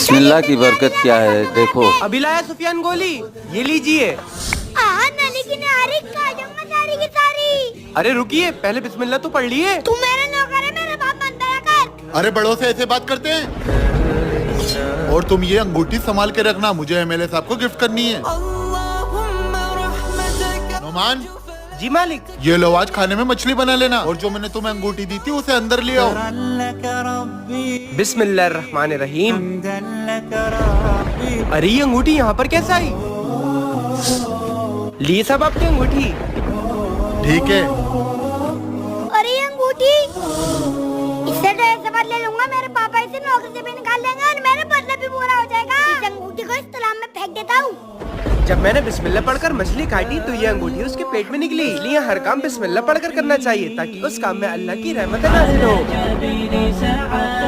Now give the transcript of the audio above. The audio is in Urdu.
بسم اللہ کی برکت کیا ہے دیکھو. ابھی لایا سفیان گولی, یہ لیجیے. لیکن کھا جاؤں گا ساری کی ساری. ارے رکیے, پہلے بسم اللہ تو پڑھ لیے. تو میرا نوکر ہے, میرا باپ بنتا کر. ارے بڑوں سے ایسے بات کرتے ہیں. اور تم یہ انگوٹھی سنبھال کے رکھنا, مجھے ایم ایل اے صاحب کو گفٹ کرنی ہے. نعمان جی مالک. یہ لو, آج کھانے میں مچھلی بنا لینا, اور جو میں نے تمہیں انگوٹھی دی تھی اسے اندر لے آؤ. بسم اللہ الرحمن الرحیم. ارے یہ انگوٹھی یہاں پر کیسے آئی؟ لی صاحب آپ کی انگوٹھی. ٹھیک ہے. ارے یہ انگوٹھی, اس سے تو ایسے بدلے لوں گا, میرے پاپا اسے نوکری سے بھی نکال دیں گے اور میرا بدلہ بھی پورا ہو جائے گا. اس انگوٹھی کو اس تالاب میں پھینک دیتا ہوں. جب میں نے بسم اللہ پڑھ کر مچھلی کاٹی تو یہ انگوٹھی اس کے پیٹ میں نکلی. اس لیے ہر کام بسم اللہ پڑھ کر کرنا چاہیے تاکہ اس کام میں اللہ کی رحمت نازل ہو.